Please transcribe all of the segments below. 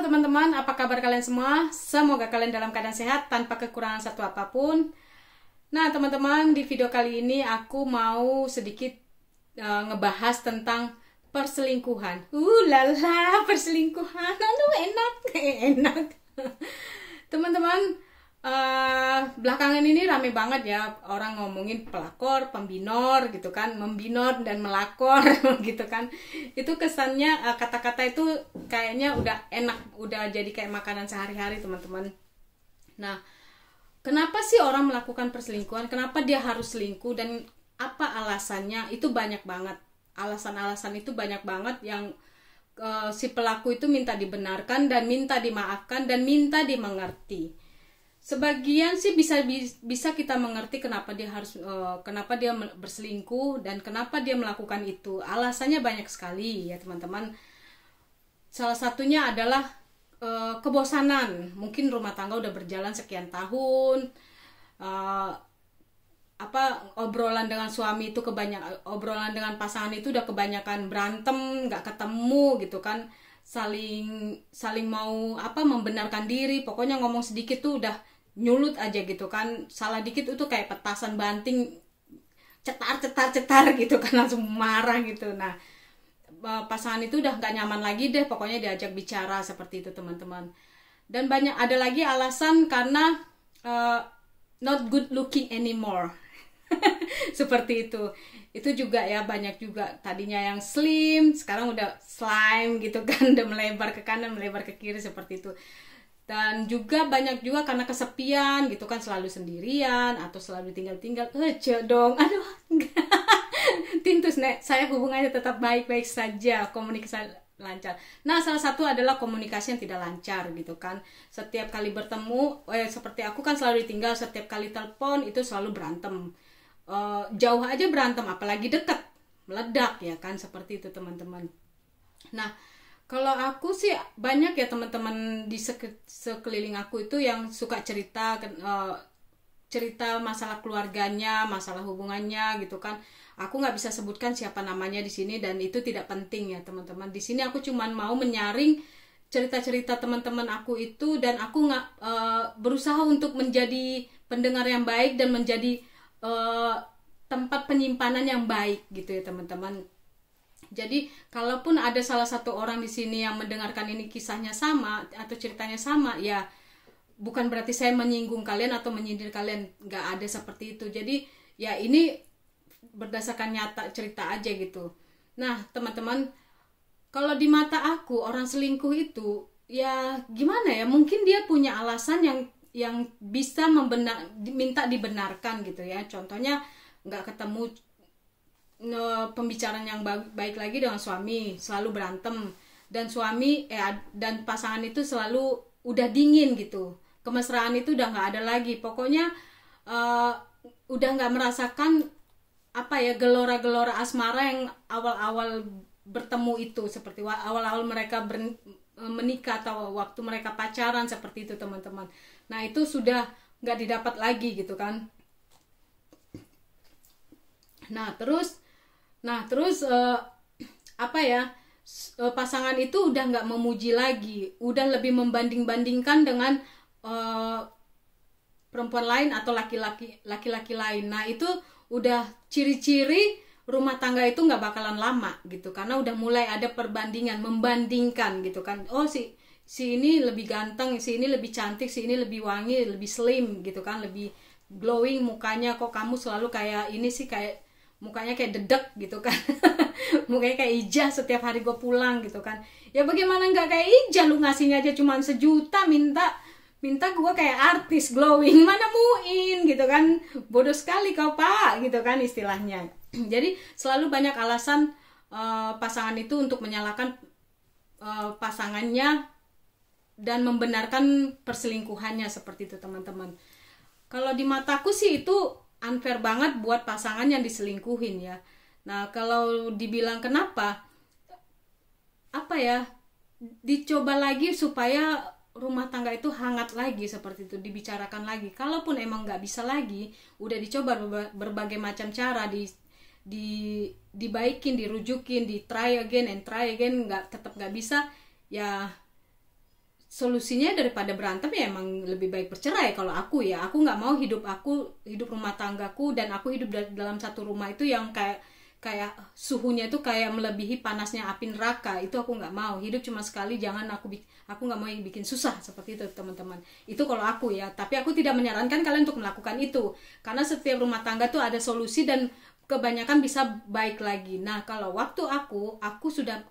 Halo teman-teman, apa kabar kalian semua? Semoga kalian dalam keadaan sehat tanpa kekurangan satu apapun. Nah teman-teman, di video kali ini aku mau sedikit ngebahas tentang perselingkuhan. Lala, perselingkuhan, aduh enak. Teman-teman, belakangan ini rame banget ya orang ngomongin pelakor, pembinor gitu kan, membinor dan melakor gitu kan. Itu kesannya kata-kata itu kayaknya udah enak, udah jadi kayak makanan sehari-hari teman-teman. Nah, kenapa sih orang melakukan perselingkuhan? Kenapa dia harus selingkuh dan apa alasannya? Itu banyak banget. Alasan-alasan itu banyak banget yang si pelaku itu minta dibenarkan dan minta dimaafkan dan minta dimengerti. Sebagian sih bisa kita mengerti kenapa dia harus kenapa dia berselingkuh dan kenapa dia melakukan itu. Alasannya banyak sekali ya teman-teman. Salah satunya adalah kebosanan. Mungkin rumah tangga udah berjalan sekian tahun. Obrolan dengan suami itu obrolan dengan pasangan itu udah kebanyakan berantem, nggak ketemu gitu kan. Saling mau membenarkan diri, pokoknya ngomong sedikit tuh udah nyulut aja gitu kan, salah dikit itu kayak petasan banting, cetar gitu kan, langsung marah gitu. Nah pasangan itu udah nggak nyaman lagi deh pokoknya diajak bicara seperti itu teman-teman. Dan ada lagi alasan karena not good looking anymore seperti itu juga ya, banyak juga. Tadinya yang slim sekarang udah slime gitu kan, udah melebar ke kanan melebar ke kiri seperti itu. Dan juga banyak juga karena kesepian gitu kan, selalu sendirian atau selalu tinggal aja dong, aduh tintus nek, saya hubungannya tetap baik-baik saja, komunikasi lancar. Nah salah satu adalah komunikasi yang tidak lancar gitu kan. Setiap kali bertemu seperti aku kan selalu ditinggal, setiap kali telepon itu selalu berantem. Jauh aja berantem, apalagi dekat meledak ya kan, seperti itu teman-teman. Nah kalau aku sih banyak ya teman-teman di sekeliling aku itu yang suka cerita masalah keluarganya, masalah hubungannya gitu kan. Aku nggak bisa sebutkan siapa namanya di sini dan itu tidak penting ya teman-teman. Di sini aku cuman mau menyaring cerita-cerita teman-teman aku itu, dan aku nggak berusaha untuk menjadi pendengar yang baik dan menjadi tempat penyimpanan yang baik gitu ya teman-teman. Jadi kalaupun ada salah satu orang di sini yang mendengarkan ini kisahnya sama atau ceritanya sama, ya bukan berarti saya menyinggung kalian atau menyindir kalian, nggak ada seperti itu. Jadi ya ini berdasarkan nyata cerita aja gitu. Nah teman-teman, kalau di mata aku orang selingkuh itu ya gimana ya, mungkin dia punya alasan yang bisa minta dibenarkan gitu ya. Contohnya nggak ketemu pembicaraan yang baik lagi dengan suami, selalu berantem, dan dan pasangan itu selalu udah dingin gitu, kemesraan itu udah nggak ada lagi, pokoknya udah nggak merasakan gelora-gelora asmara yang awal-awal bertemu itu, seperti awal-awal mereka menikah atau waktu mereka pacaran seperti itu teman-teman. Nah itu sudah nggak didapat lagi gitu kan. Nah terus pasangan itu udah nggak memuji lagi, udah lebih membanding-bandingkan dengan perempuan lain atau laki-laki lain. Nah itu udah ciri-ciri rumah tangga itu nggak bakalan lama gitu, karena udah mulai ada perbandingan, membandingkan gitu kan. Oh si ini lebih ganteng, si ini lebih cantik, si ini lebih wangi, lebih slim gitu kan, lebih glowing mukanya, kok kamu selalu kayak ini sih, kayak mukanya kayak dedek gitu kan mukanya kayak Ijah setiap hari gue pulang gitu kan. Ya bagaimana nggak kayak Ijah, lu ngasihnya aja cuma 1 juta, minta gue kayak artis glowing, mana muin gitu kan, bodoh sekali kau pak gitu kan istilahnya. Jadi selalu banyak alasan pasangan itu untuk menyalahkan pasangannya dan membenarkan perselingkuhannya seperti itu teman-teman. Kalau di mataku sih itu unfair banget buat pasangan yang diselingkuhin ya. Nah kalau dibilang kenapa, dicoba lagi supaya rumah tangga itu hangat lagi seperti itu, dibicarakan lagi. Kalaupun emang nggak bisa lagi, udah dicoba berbagai macam cara, dibaikin, dirujukin, di try again, tetap nggak bisa, ya solusinya daripada berantem ya emang lebih baik bercerai. Kalau aku ya, aku nggak mau hidup rumah tanggaku dan aku hidup dalam satu rumah itu yang kayak suhunya itu kayak melebihi panasnya api neraka. Itu aku nggak mau. Hidup cuma sekali, jangan aku nggak mau bikin susah seperti itu, teman-teman. Itu kalau aku ya, tapi aku tidak menyarankan kalian untuk melakukan itu, karena setiap rumah tangga tuh ada solusi dan kebanyakan bisa baik lagi. Nah, kalau waktu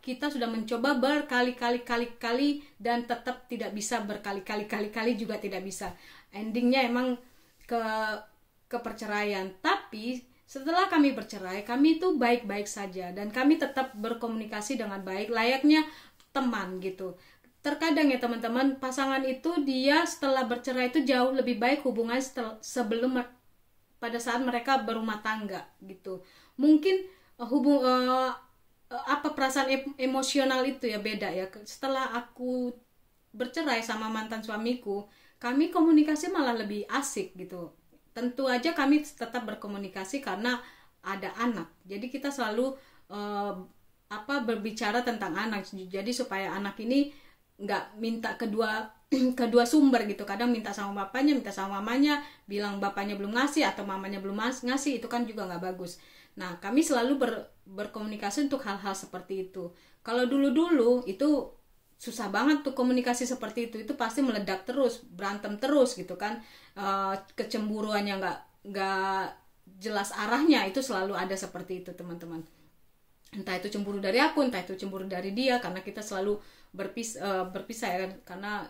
kita sudah mencoba berkali-kali dan tetap tidak bisa, berkali-kali juga tidak bisa. Endingnya emang ke perceraian. Tapi setelah kami bercerai, kami itu baik-baik saja dan kami tetap berkomunikasi dengan baik layaknya teman gitu. Terkadang ya teman-teman, pasangan itu dia setelah bercerai itu jauh lebih baik hubungan sebelum pada saat mereka berumah tangga gitu. Mungkin perasaan emosional itu ya beda ya. Setelah aku bercerai sama mantan suamiku, kami komunikasi malah lebih asik gitu. Tentu aja kami tetap berkomunikasi karena ada anak. Jadi kita selalu berbicara tentang anak. Jadi supaya anak ini nggak minta kedua sumber gitu. Kadang minta sama bapaknya, minta sama mamanya, bilang bapaknya belum ngasih atau mamanya belum ngasih, itu kan juga nggak bagus. Nah, kami selalu berkomunikasi untuk hal-hal seperti itu. Kalau dulu itu susah banget tuh komunikasi seperti itu pasti meledak terus, berantem terus gitu kan. Kecemburuan yang nggak jelas arahnya itu selalu ada seperti itu, teman-teman. Entah itu cemburu dari aku, entah itu cemburu dari dia, karena kita selalu berpisah ya, karena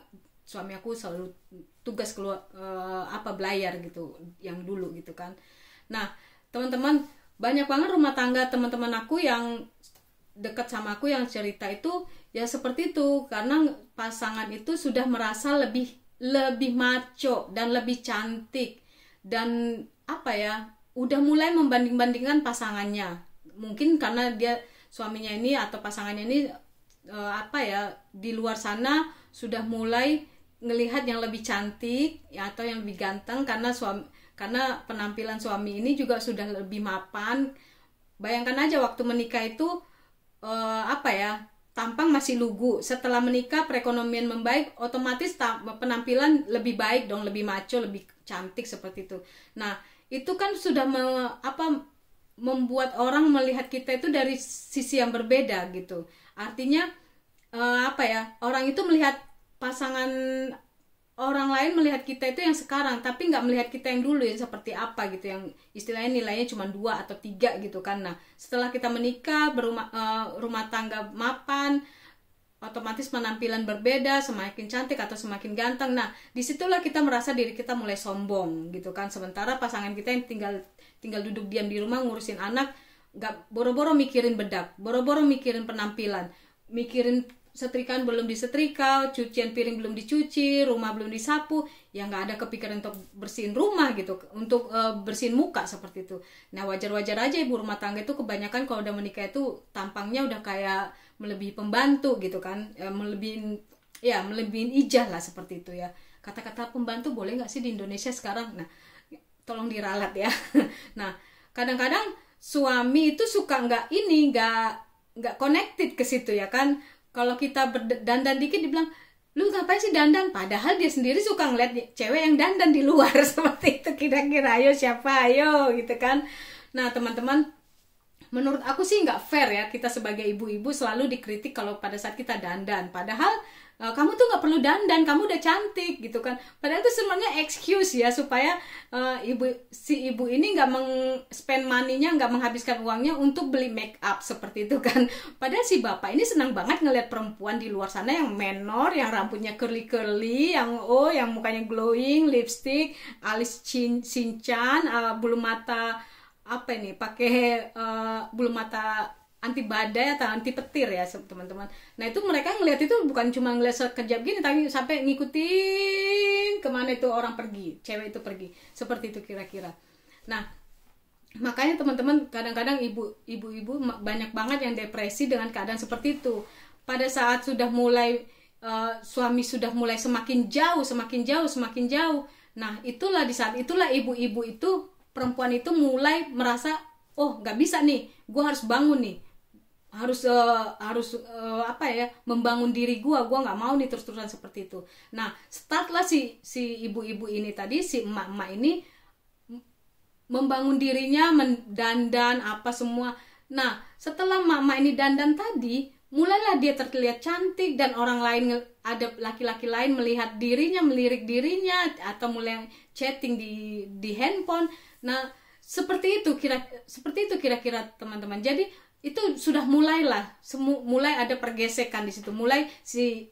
suami aku selalu tugas keluar belayar gitu yang dulu gitu kan. Nah, teman-teman, banyak banget rumah tangga teman-teman aku yang dekat sama aku yang cerita itu ya seperti itu, karena pasangan itu sudah merasa lebih maco dan lebih cantik dan udah mulai membanding-bandingkan pasangannya. Mungkin karena dia suaminya ini atau pasangannya ini di luar sana sudah mulai ngelihat yang lebih cantik ya, atau yang lebih ganteng, karena penampilan suami ini juga sudah lebih mapan. Bayangkan aja waktu menikah itu tampang masih lugu. Setelah menikah perekonomian membaik, otomatis penampilan lebih baik dong, lebih maco, lebih cantik seperti itu. Nah, itu kan sudah membuat orang melihat kita itu dari sisi yang berbeda gitu. Artinya orang itu melihat pasangan orang lain melihat kita itu yang sekarang, tapi nggak melihat kita yang dulu yang seperti apa gitu, yang istilahnya nilainya cuma 2 atau 3 gitu kan. Nah, setelah kita menikah, rumah tangga mapan, otomatis penampilan berbeda, semakin cantik atau semakin ganteng. Nah, disitulah kita merasa diri kita mulai sombong gitu kan. Sementara pasangan kita yang tinggal duduk diam di rumah ngurusin anak, nggak boro-boro mikirin bedak, boro-boro mikirin penampilan, mikirin setrikaan belum disetrika, cucian piring belum dicuci, rumah belum disapu, ya nggak ada kepikiran untuk bersihin rumah gitu, untuk bersihin muka seperti itu. Nah, wajar-wajar aja ibu rumah tangga itu kebanyakan kalau udah menikah itu tampangnya udah kayak melebihi pembantu gitu kan, melebihin ijah lah seperti itu ya. Kata-kata pembantu boleh nggak sih di Indonesia sekarang? Nah, tolong diralat ya. Nah, kadang-kadang suami itu suka nggak connected ke situ ya kan. Kalau kita dandan dikit dibilang, lu ngapain sih dandan? Padahal dia sendiri suka ngeliat cewek yang dandan di luar seperti itu. Kira-kira ayo siapa ayo gitu kan. Nah, teman-teman, menurut aku sih nggak fair ya kita sebagai ibu-ibu selalu dikritik kalau pada saat kita dandan. Padahal kamu tuh nggak perlu dandan, kamu udah cantik gitu kan. Padahal itu sebenarnya excuse ya supaya si ibu ini nggak spend money-nya, nggak menghabiskan uangnya untuk beli make up seperti itu kan. Padahal si bapak ini senang banget ngeliat perempuan di luar sana yang menor, yang rambutnya curly, yang mukanya glowing, lipstick, alis cincang, bulu mata pakai bulu mata anti badai atau anti petir ya teman-teman. Nah, itu mereka ngeliat itu bukan cuma ngeliat sekejap gini, tapi sampai ngikutin kemana itu orang pergi, cewek itu pergi, seperti itu kira-kira. Nah, makanya teman-teman kadang-kadang ibu-ibu banyak banget yang depresi dengan keadaan seperti itu. Pada saat sudah mulai suami sudah mulai semakin jauh. Nah, itulah di saat itulah ibu-ibu itu, perempuan itu mulai merasa, oh nggak bisa nih, gue harus bangun nih. apa ya, membangun diri gua nggak mau nih terus-terusan seperti itu. Nah, startlah si ibu-ibu ini tadi, si emak-emak ini membangun dirinya, mendandan apa semua. Nah, setelah emak-emak ini dandan tadi, mulailah dia terlihat cantik, dan orang lain, ada laki-laki lain melihat dirinya, melirik dirinya, atau mulai chatting di handphone. Nah, seperti itu kira-kira teman-teman. Jadi itu sudah mulai ada pergesekan di situ. Mulai si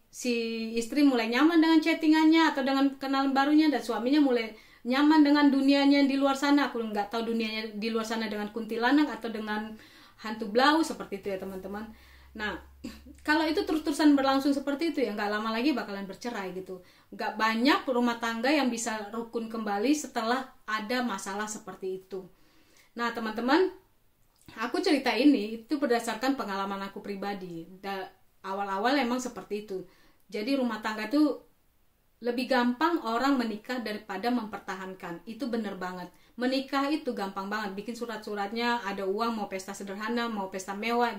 istri mulai nyaman dengan chattingannya atau dengan kenalan barunya, dan suaminya mulai nyaman dengan dunianya di luar sana. Aku nggak tahu dunianya di luar sana dengan kuntilanak atau dengan hantu blau, seperti itu ya teman-teman. Nah, kalau itu terus-terusan berlangsung seperti itu, ya nggak lama lagi bakalan bercerai gitu. Nggak banyak rumah tangga yang bisa rukun kembali setelah ada masalah seperti itu. Nah teman-teman, aku cerita ini itu berdasarkan pengalaman aku pribadi. Awal-awal emang seperti itu. Jadi rumah tangga itu lebih gampang orang menikah daripada mempertahankan. Itu bener banget. Menikah itu gampang banget. Bikin surat-suratnya, ada uang, mau pesta sederhana, mau pesta mewah,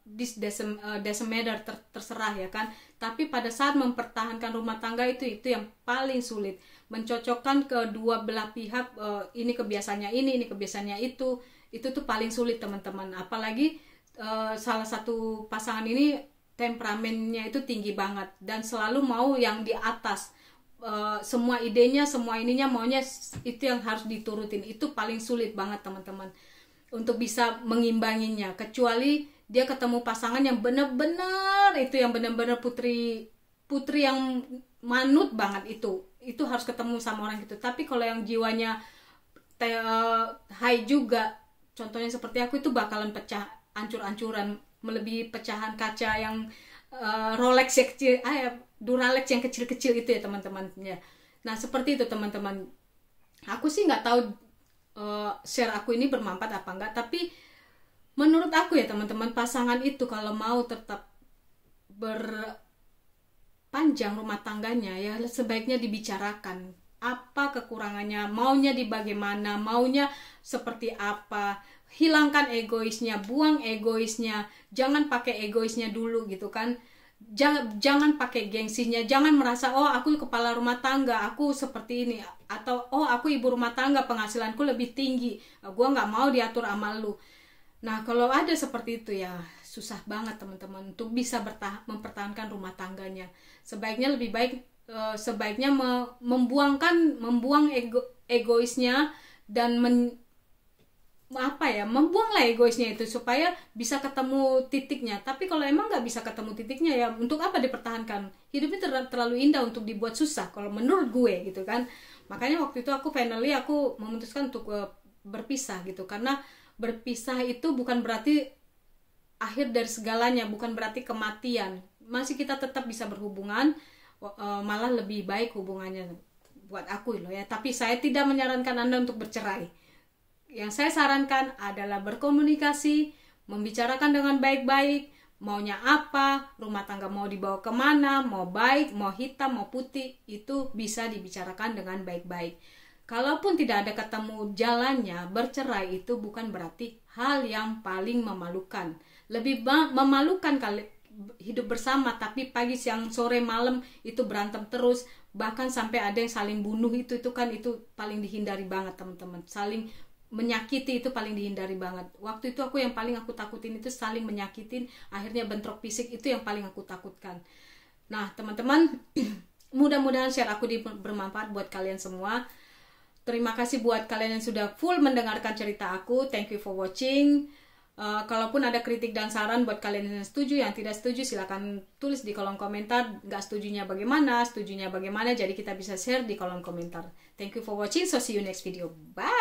this doesn't matter, terserah ya kan. Tapi pada saat mempertahankan rumah tangga itu yang paling sulit. Mencocokkan kedua belah pihak, ini kebiasaannya ini kebiasaannya itu tuh paling sulit teman-teman. Apalagi salah satu pasangan ini temperamennya itu tinggi banget dan selalu mau yang di atas, semua idenya, semua ininya maunya itu yang harus diturutin. Itu paling sulit banget teman-teman untuk bisa mengimbanginya. Kecuali dia ketemu pasangan yang bener-bener putri yang manut banget, itu harus ketemu sama orang gitu. Tapi kalau yang jiwanya high juga, contohnya seperti aku, itu bakalan pecah, ancur-ancuran, melebihi pecahan kaca yang Rolex yang kecil, Duralex yang kecil-kecil itu ya teman-teman ya. Nah seperti itu teman-teman. Aku sih nggak tahu share aku ini bermanfaat apa enggak, tapi menurut aku ya teman-teman, pasangan itu kalau mau tetap berpanjang rumah tangganya, ya sebaiknya dibicarakan apa kekurangannya, maunya di bagaimana, maunya seperti apa. Hilangkan egoisnya, buang egoisnya, jangan pakai egoisnya dulu gitu kan. Jangan pakai gengsinya, jangan merasa oh aku kepala rumah tangga, aku seperti ini, atau oh aku ibu rumah tangga, penghasilanku lebih tinggi, gua nggak mau diatur sama lu. Nah kalau ada seperti itu ya susah banget teman-teman untuk bisa mempertahankan rumah tangganya. Sebaiknya lebih baik membuang egoisnya dan membuanglah egoisnya itu supaya bisa ketemu titiknya. Tapi kalau emang nggak bisa ketemu titiknya, ya untuk apa dipertahankan? Hidupnya terlalu indah untuk dibuat susah kalau menurut gue gitu kan. Makanya waktu itu aku memutuskan untuk berpisah gitu, karena berpisah itu bukan berarti akhir dari segalanya, bukan berarti kematian. Masih kita tetap bisa berhubungan, malah lebih baik hubungannya buat aku loh ya. Tapi saya tidak menyarankan Anda untuk bercerai. Yang saya sarankan adalah berkomunikasi, membicarakan dengan baik-baik, maunya apa, rumah tangga mau dibawa kemana, mau baik, mau hitam, mau putih, itu bisa dibicarakan dengan baik-baik. Kalaupun tidak ada ketemu jalannya, bercerai itu bukan berarti hal yang paling memalukan. Lebih memalukan kali hidup bersama tapi pagi, siang, sore, malam itu berantem terus, bahkan sampai ada yang saling bunuh, itu paling dihindari banget teman-teman. Saling menyakiti itu paling dihindari banget. Waktu itu yang paling aku takutin itu saling menyakitin, akhirnya bentrok fisik, itu yang paling aku takutkan. Nah teman-teman, mudah-mudahan share aku bermanfaat buat kalian semua. Terima kasih buat kalian yang sudah full mendengarkan cerita aku. Thank you for watching. Kalaupun ada kritik dan saran buat kalian yang setuju, yang tidak setuju, silakan tulis di kolom komentar. Nggak setujunya bagaimana, setujunya bagaimana, jadi kita bisa share di kolom komentar. Thank you for watching, so see you next video. Bye.